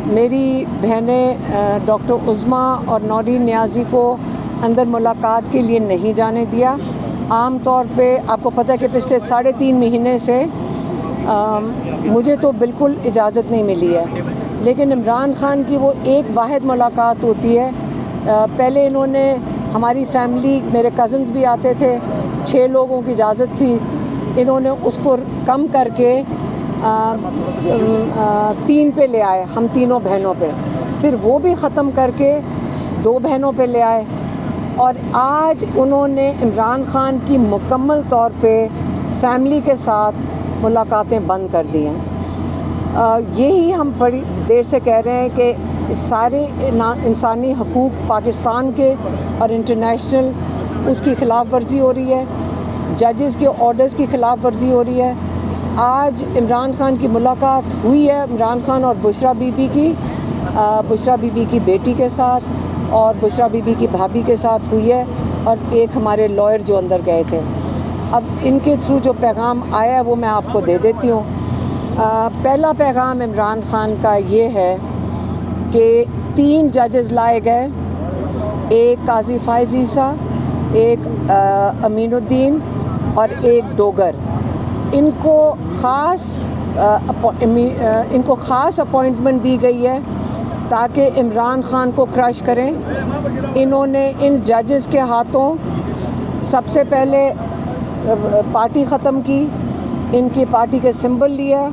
میری بہنیں ڈاکٹر عظمیٰ اور نورین نیازی کو اندر ملاقات کے لیے نہیں جانے دیا. عام طور پہ آپ کو پتہ ہے کہ پچھلے 3.5 مہینے سے مجھے تو بالکل اجازت نہیں ملی ہے، لیکن عمران خان کی وہ ایک واحد ملاقات ہوتی ہے. پہلے انہوں نے ہماری فیملی، میرے کزنز بھی آتے تھے، 6 لوگوں کی اجازت تھی، انہوں نے اس کو کم کر کے 3 پہ لے آئے، ہم تینوں بہنوں پہ. پھر وہ بھی ختم کر کے 2 بہنوں پہ لے آئے، اور آج انہوں نے عمران خان کی مکمل طور پہ فیملی کے ساتھ ملاقاتیں بند کر دی ہیں. یہی ہم بڑی دیر سے کہہ رہے ہیں کہ سارے انسانی حقوق پاکستان کے اور انٹرنیشنل اس کی خلاف ورزی ہو رہی ہے، ججز کے آرڈرز کی خلاف ورزی ہو رہی ہے. آج عمران خان کی ملاقات ہوئی ہے عمران خان اور بشرا بی بی کی بیٹی کے ساتھ، اور بشرا بی بی کی بھابھی کے ساتھ ہوئی ہے، اور ایک ہمارے لائر جو اندر گئے تھے. اب ان کے تھرو جو پیغام آیا ہے وہ میں آپ کو دے دیتی ہوں. پہلا پیغام عمران خان کا یہ ہے کہ 3 ججز لائے گئے، ایک قاضی فائز عیسیٰ، ایک امین الدین اور ایک ڈوگر. ان کو خاص اپوائنٹمنٹ دی گئی ہے تاکہ عمران خان کو کرش کریں. انہوں نے ان ججز کے ہاتھوں سب سے پہلے پارٹی ختم کی، ان کی پارٹی کے سمبل لیا،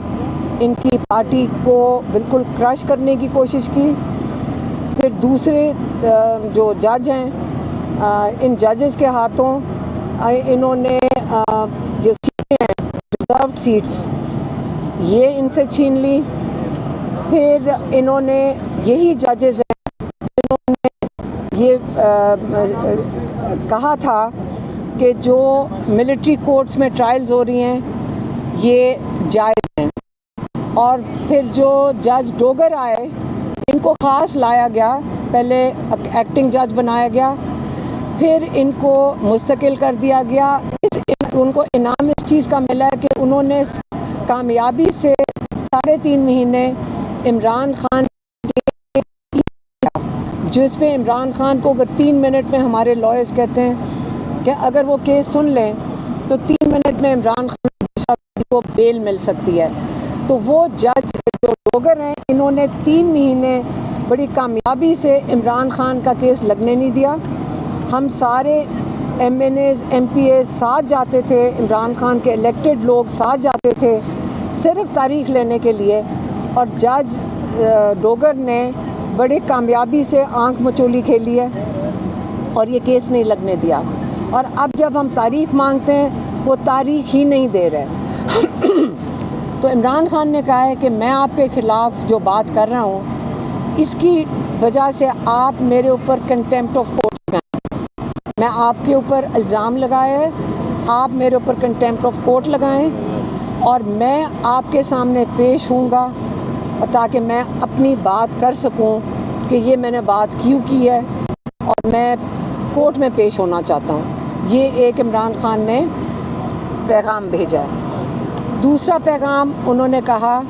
ان کی پارٹی کو بالکل کرش کرنے کی کوشش کی. پھر دوسرے جو جج ہیں ان ججز کے ہاتھوں انہوں نے جو سیٹیں ہیں ریزروڈ سیٹس یہ ان سے چھین لی. پھر انہوں نے یہی ججز ہیں جنہوں نے یہ کہا تھا کہ جو ملٹری کورٹس میں ٹرائلز ہو رہی ہیں یہ جائز ہیں. اور پھر جو جج ڈوگر آئے ان کو خاص لایا گیا، پہلے ایکٹنگ جج بنایا گیا، پھر ان کو مستقل کر دیا گیا. ان کو انعام اس چیز کا ملا کہ انہوں نے کامیابی سے 3.5 مہینے عمران خان جس پہ عمران خان کو اگر 3 منٹ میں ہمارے لائرز کہتے ہیں کہ اگر وہ کیس سن لیں تو 3 منٹ میں عمران خان کو بیل مل سکتی ہے. تو وہ جج جو ڈوگر ہیں انہوں نے 3 مہینے بڑی کامیابی سے عمران خان کا کیس لگنے نہیں دیا. ہم سارے M N As M P As ساتھ جاتے تھے، عمران خان کے الیکٹڈ لوگ ساتھ جاتے تھے صرف تاریخ لینے کے لیے، اور جج ڈوگر نے بڑے کامیابی سے آنکھ مچولی کھیلی ہے اور یہ کیس نہیں لگنے دیا. اور اب جب ہم تاریخ مانگتے ہیں وہ تاریخ ہی نہیں دے رہے. تو عمران خان نے کہا ہے کہ میں آپ کے خلاف جو بات کر رہا ہوں اس کی وجہ سے آپ میرے اوپر کنٹیمپٹ آف کورٹ لگائیں. میں آپ کے اوپر الزام لگایا ہے، آپ میرے اوپر کنٹیمپٹ آف کورٹ لگائیں، اور میں آپ کے سامنے پیش ہوں گا تاکہ میں اپنی بات کر سکوں کہ یہ میں نے بات کیوں کی ہے اور میں کورٹ میں پیش ہونا چاہتا ہوں. یہ ایک عمران خان نے پیغام بھیجا ہے. دوسرا پیغام انہوں نے کہا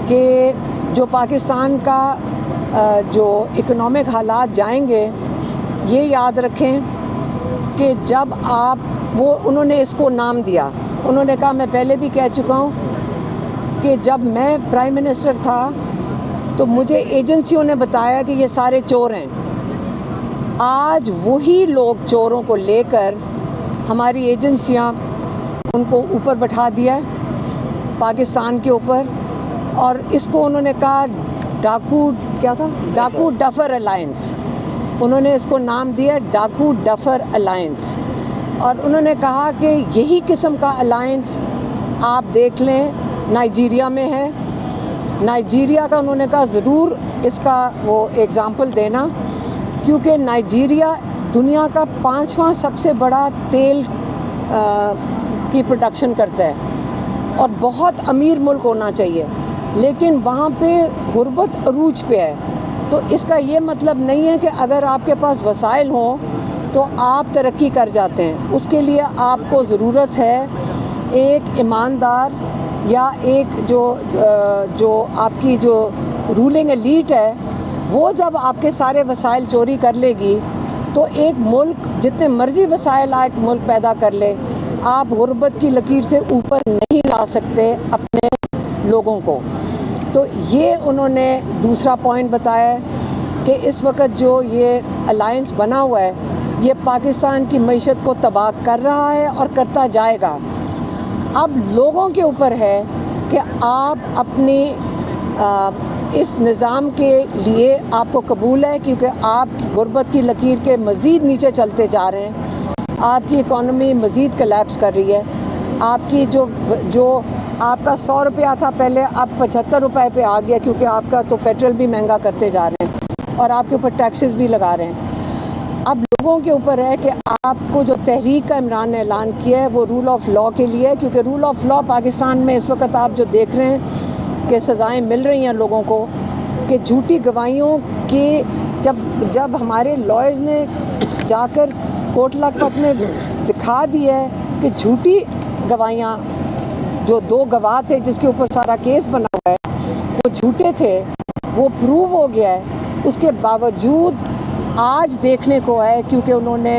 کہ جو پاکستان کا جو اکنامک حالات جائیں گے یہ یاد رکھیں کہ جب انہوں نے اس کو نام دیا، انہوں نے کہا میں پہلے بھی کہہ چکا ہوں کہ جب میں پرائم منسٹر تھا تو مجھے ایجنسیوں نے بتایا کہ یہ سارے چور ہیں. آج وہی لوگ چوروں کو لے کر ہماری ایجنسیاں ان کو اوپر بٹھا دیا ہے پاکستان کے اوپر، اور اس کو انہوں نے کہا ڈاکو ڈفر الائنس. انہوں نے اس کو نام دیا ڈاکو ڈفر الائنس، اور انہوں نے کہا کہ یہی قسم کا الائنس آپ دیکھ لیں نائجیریا میں ہے. نائجیریا کا انہوں نے کہا ضرور اس کا وہ ایگزامپل دینا، کیونکہ نائجیریا دنیا کا 5واں سب سے بڑا تیل کی پروڈکشن کرتا ہے اور بہت امیر ملک ہونا چاہیے، لیکن وہاں پہ غربت عروج پہ ہے. تو اس کا یہ مطلب نہیں ہے کہ اگر آپ کے پاس وسائل ہوں تو آپ ترقی کر جاتے ہیں. اس کے لیے آپ کو ضرورت ہے ایک ایماندار یا ایک جو آپ کی جو رولنگ ایلیٹ ہے وہ جب آپ کے سارے وسائل چوری کر لے گی تو ایک ملک جتنے مرضی وسائل ایک ملک پیدا کر لے، آپ غربت کی لکیر سے اوپر نہیں لا سکتے اپنے لوگوں کو۔ تو یہ انہوں نے دوسرا پوائنٹ بتایا ہے کہ اس وقت جو یہ الائنس بنا ہوا ہے یہ پاکستان کی معیشت کو تباہ کر رہا ہے اور کرتا جائے گا۔ اب لوگوں کے اوپر ہے کہ آپ اپنی اس نظام کے لیے آپ کو قبول ہے، کیونکہ آپ غربت کی لکیر کے مزید نیچے چلتے جا رہے ہیں، آپ کی اکانومی مزید کلیپس کر رہی ہے، آپ کی جو آپ کا 100 روپیہ تھا پہلے اب 75 روپے پہ آ گیا، کیونکہ آپ کا تو پیٹرول بھی مہنگا کرتے جا رہے ہیں اور آپ کے اوپر ٹیکسز بھی لگا رہے ہیں۔ اب لوگوں کے اوپر ہے کہ آپ کو جو تحریک کا عمران نے اعلان کیا ہے وہ رول آف لاء کے لیے، کیونکہ رول آف لاء پاکستان میں اس وقت آپ جو دیکھ رہے ہیں کہ سزائیں مل رہی ہیں لوگوں کو کہ جھوٹی گواہیوں کی جب ہمارے لائرز نے جا کر کوٹ لکھپت میں دکھا دیا ہے کہ جھوٹی گواہیاں جو 2 گواہ تھے جس کے اوپر سارا کیس بنا ہوا ہے وہ جھوٹے تھے، وہ پروو ہو گیا ہے، اس کے باوجود آج دیکھنے کو ہے کیونکہ انہوں نے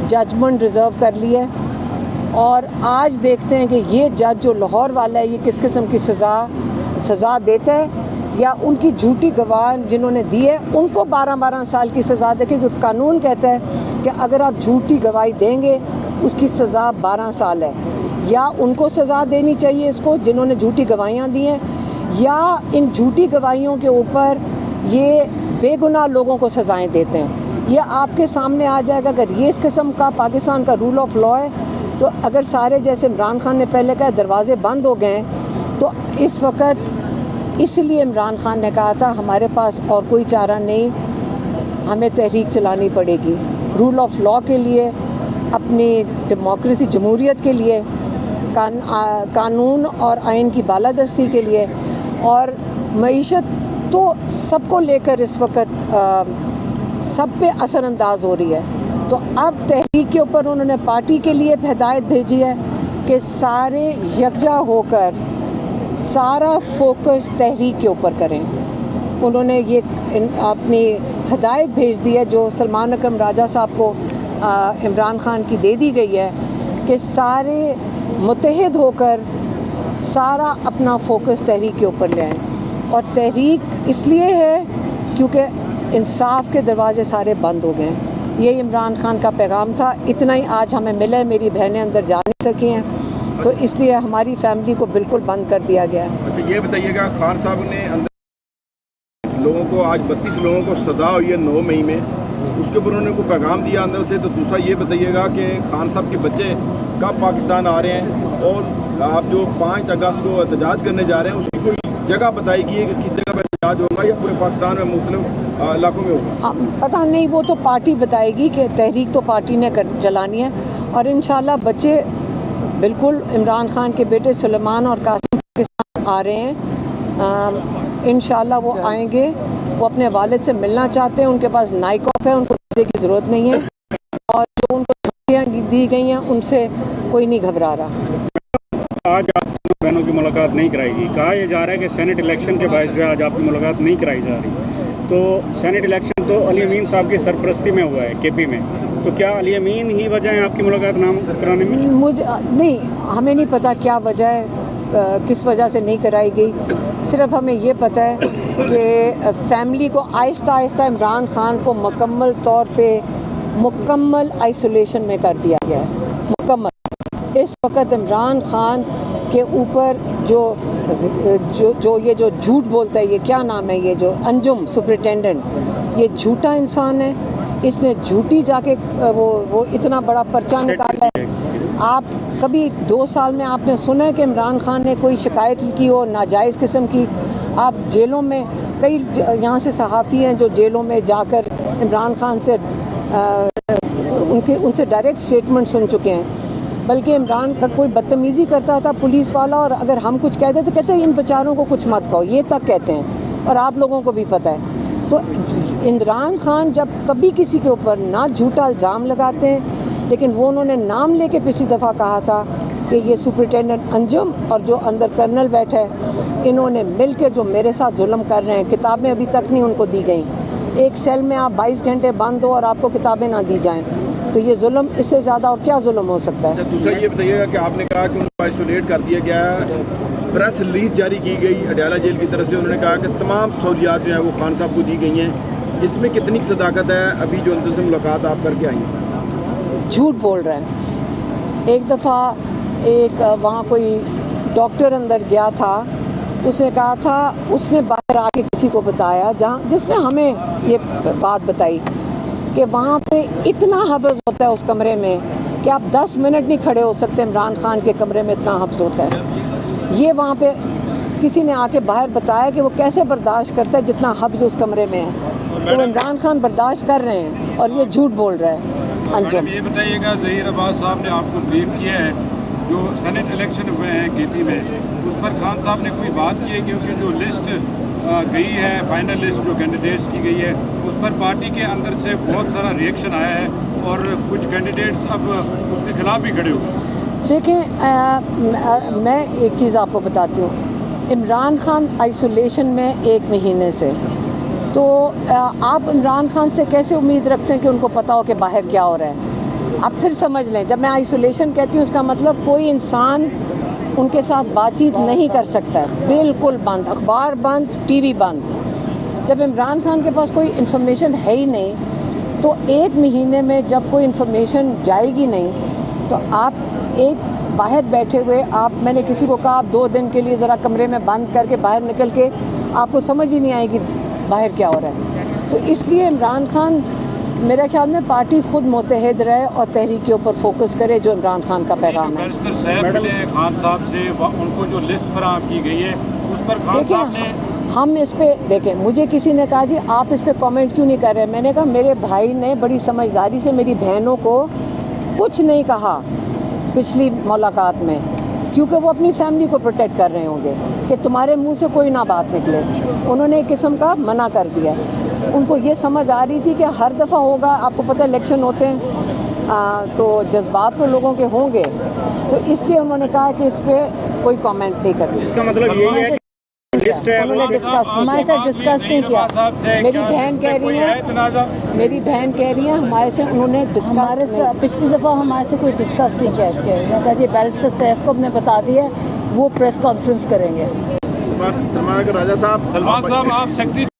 ججمنٹ ریزرو کر لی ہے اور آج دیکھتے ہیں کہ یہ جج جو لاہور والا ہے یہ کس قسم کی سزا دیتا ہے، یا ان کی جھوٹی گواہ جنہوں نے دی ہے ان کو 12 سال کی سزا دے، کیونکہ قانون کہتا ہے کہ اگر آپ جھوٹی گواہی دیں گے اس کی سزا 12 سال ہے۔ یا ان کو سزا دینی چاہیے اس کو جنہوں نے جھوٹی گواہیاں دی ہیں، یا ان جھوٹی گواہیوں کے اوپر یہ بے گناہ لوگوں کو سزائیں دیتے ہیں۔ یہ آپ کے سامنے آ جائے گا اگر یہ اس قسم کا پاکستان کا رول آف لاء ہے، تو اگر سارے جیسے عمران خان نے پہلے کہا دروازے بند ہو گئے ہیں، تو اس وقت اس لیے عمران خان نے کہا تھا ہمارے پاس اور کوئی چارہ نہیں، ہمیں تحریک چلانی پڑے گی رول آف لاء کے لیے، اپنی ڈیموکریسی جمہوریت کے لیے، قانون اور آئین کی بالادستی کے لیے، اور معیشت تو سب کو لے کر اس وقت سب پہ اثر انداز ہو رہی ہے۔ تو اب تحریک کے اوپر انہوں نے پارٹی کے لیے ہدایت بھیجی ہے کہ سارے یکجا ہو کر سارا فوکس تحریک کے اوپر کریں۔ انہوں نے یہ اپنی ہدایت بھیج دی ہے جو سلمان اکرم راجہ صاحب کو عمران خان کی دے دی گئی ہے کہ سارے متحد ہو کر سارا اپنا فوکس تحریک کے اوپر لے آئیں۔ اور تحریک اس لیے ہے کیونکہ انصاف کے دروازے سارے بند ہو گئے ہیں۔ یہ عمران خان کا پیغام تھا، اتنا ہی آج ہمیں ملا ہے، میری بہنیں اندر جا نہیں سکی ہیں تو اس لیے ہماری فیملی کو بالکل بند کر دیا گیا ہے۔ اچھا یہ بتائیے گا، خان صاحب نے اندر لوگوں کو آج 32 لوگوں کو سزا ہوئی ہے 9 مئی میں، اس کے اوپر انہوں نے کوئی پیغام دیا اندر سے؟ تو دوسرا یہ بتائیے گا کہ خان صاحب کے بچے کب پاکستان آ رہے ہیں، اور آپ جو 5 اگست کو احتجاج کرنے جا رہے ہیں اس کی کوئی جگہ بتائی گئی ہے کہ کس جگہ پر احتجاج ہوگا یا پورے پاکستان میں مختلف علاقوں میں ہوگا؟ پتہ نہیں، وہ تو پارٹی بتائے گی کہ تحریک تو پارٹی نے چلانی ہے، اور انشاءاللہ بچے بالکل عمران خان کے بیٹے سلیمان اور قاسم پاکستان آ رہے ہیں، انشاءاللہ وہ آئیں گے، وہ اپنے والد سے ملنا چاہتے ہیں، ان کے پاس نائک آف ہے، ان کو ویزے کی ضرورت نہیں ہے، اور جو ان کو دھمکیاں دی گئی ہیں ان سے کوئی نہیں گھبرا رہا۔ آج آپ بہنوں کی ملاقات نہیں کرائی گئی، کہا یہ جا رہا ہے کہ سینٹ الیکشن کے باعث جو ہے آج آپ کی ملاقات نہیں کرائی جا رہی، تو سینٹ الیکشن تو علی امین صاحب کی سرپرستی میں ہوا ہے کے پی میں، تو کیا علی امین ہی وجہ ہے آپ کی ملاقات نہ کرانے میں؟ مجھے نہیں، ہمیں نہیں پتہ کیا وجہ ہے، کس وجہ سے نہیں کرائی گئی، صرف ہمیں یہ پتہ ہے کہ فیملی کو آہستہ آہستہ عمران خان کو مکمل طور پہ مکمل آئسولیشن میں کر دیا گیا ہے، مکمل۔ اس وقت عمران خان کے اوپر جو یہ جو جھوٹ بولتا ہے، یہ کیا نام ہے، یہ جو انجم سپرنٹینڈنٹ، یہ جھوٹا انسان ہے، اس نے جھوٹی جا کے وہ اتنا بڑا پرچہ نکالا ہے۔ آپ کبھی 2 سال میں آپ نے سنا ہے کہ عمران خان نے کوئی شکایت کی ہو ناجائز قسم کی؟ آپ جیلوں میں کئی یہاں سے صحافی ہیں جو جیلوں میں جا کر عمران خان سے ان سے ڈائریکٹ سٹیٹمنٹ سن چکے ہیں، بلکہ عمران کا کوئی بدتمیزی کرتا تھا پولیس والا، اور اگر ہم کچھ کہتے تو کہتے ہیں ان بیچاروں کو کچھ مت کہو، یہ تک کہتے ہیں، اور آپ لوگوں کو بھی پتہ ہے۔ تو عمران خان جب کبھی کسی کے اوپر نہ جھوٹا الزام لگاتے ہیں، لیکن وہ انہوں نے نام لے کے پچھلی دفعہ کہا تھا کہ یہ سپرنٹینڈنٹ انجم اور جو اندر کرنل بیٹھا ہے انہوں نے مل کر جو میرے ساتھ ظلم کر رہے ہیں. کتابیں ابھی تک نہیں ان کو دی گئیں. ایک سیل میں آپ 22 گھنٹے بند ہو اور آپ کو کتابیں نہ دی جائیں تو یہ ظلم اس سے زیادہ اور کیا ظلم ہو سکتا ہے. دوسرا یہ بتائیے گا کہ آپ نے کہا کہ ان کو آئسولیٹ کر دیا گیا ہے, پریس ریلیز جاری کی گئی اڈیالہ جیل کی طرف سے, انہوں نے کہا کہ تمام سہولیات جو ہیں وہ خان صاحب کو دی گئی ہیں. اس میں کتنی صداقت ہے؟ ابھی جو اندر سے ملاقات آپ کر کے آئی ہیں. جھوٹ بول رہے ہیں. ایک دفعہ ایک وہاں کوئی ڈاکٹر اندر گیا تھا, اس نے کہا تھا, اس نے باہر آ کے کسی کو بتایا جس نے ہمیں یہ بات بتائی کہ وہاں پہ اتنا حبس ہوتا ہے اس کمرے میں کہ آپ 10 منٹ نہیں کھڑے ہو سکتے. عمران خان کے کمرے میں اتنا حبس ہوتا ہے. یہ وہاں پہ کسی نے آ کے باہر بتایا کہ وہ کیسے برداشت کرتا ہے جتنا حبس اس کمرے میں ہے. تو عمران خان برداشت کر رہے ہیں اور یہ جھوٹ بول رہا ہے انجم. یہ بتائیے گا, ظہیر عباس صاحب نے آپ کو بریف کیا ہے جو سینٹ الیکشن ہوئے ہیں کے پی میں, اس پر خان صاحب نے کوئی بات کی ہے کیونکہ جو لسٹ گئی ہے, فائنل لسٹ جو کینڈیڈیٹس کی گئی ہے, اس پر پارٹی کے اندر سے بہت سارا ریئیکشن آیا ہے اور کچھ کینڈیڈیٹس اب اس کے خلاف بھی کھڑے ہوئے. دیکھیں, میں ایک چیز آپ کو بتاتی ہوں. عمران خان آئسولیشن میں 1 مہینے سے, تو آپ عمران خان سے کیسے امید رکھتے ہیں کہ ان کو پتہ ہو کہ باہر کیا ہو رہا ہے؟ اب پھر سمجھ لیں, جب میں آئسولیشن کہتی ہوں اس کا مطلب کوئی انسان ان کے ساتھ بات چیت نہیں کر سکتا ہے. بالکل بند, اخبار بند, ٹی وی بند. جب عمران خان کے پاس کوئی انفارمیشن ہے ہی نہیں تو 1 مہینے میں جب کوئی انفارمیشن جائے گی نہیں تو آپ ایک باہر بیٹھے ہوئے, میں نے کسی کو کہا آپ 2 دن کے لیے ذرا کمرے میں بند کر کے باہر نکل کے, آپ کو سمجھ ہی نہیں آئے گی باہر کیا ہو رہا ہے. تو اس لیے عمران خان میرا خیال میں پارٹی خود متحد رہے اور تحریک کے اوپر فوکس کرے جو عمران خان کا پیغام ہے. بیرسٹر صاحب ملے خان صاحب سے, ان کو جو لسٹ فراہم کی گئی ہے اس پر خان صاحب نے, ہم اس پہ دیکھیں, مجھے کسی نے کہا جی آپ اس پہ کامنٹ کیوں نہیں کر رہے. میں نے کہا میرے بھائی نے بڑی سمجھداری سے میری بہنوں کو کچھ نہیں کہا پچھلی ملاقات میں, کیونکہ وہ اپنی فیملی کو پروٹیکٹ کر رہے ہوں گے کہ تمہارے منہ سے کوئی نہ بات نکلے. انہوں نے ایک قسم کا منع کر دیا. ان کو یہ سمجھ آ رہی تھی کہ ہر دفعہ ہوگا, آپ کو پتہ ہے الیکشن ہوتے ہیں تو جذبات تو لوگوں کے ہوں گے, تو اس لیے انہوں نے کہا کہ اس پہ کوئی کامنٹ نہیں کرنا. اس کا مطلب یہی ہے کہ انہوں نے ہمارے ساتھ ڈسکس نہیں کیا. میری بہن کہہ رہی ہیں ہمارے سے انہوں نے ڈسکس, پچھلی دفعہ ہمارے سے کوئی ڈسکس نہیں کیا اس کے. میں کہا جی بیرسٹر سیف کو ہم نے بتا دیا ہے, وہ پریس کانفرنس کریں گے. سلمان راجہ صاحب, سلمان صاحب آپ سیکرٹری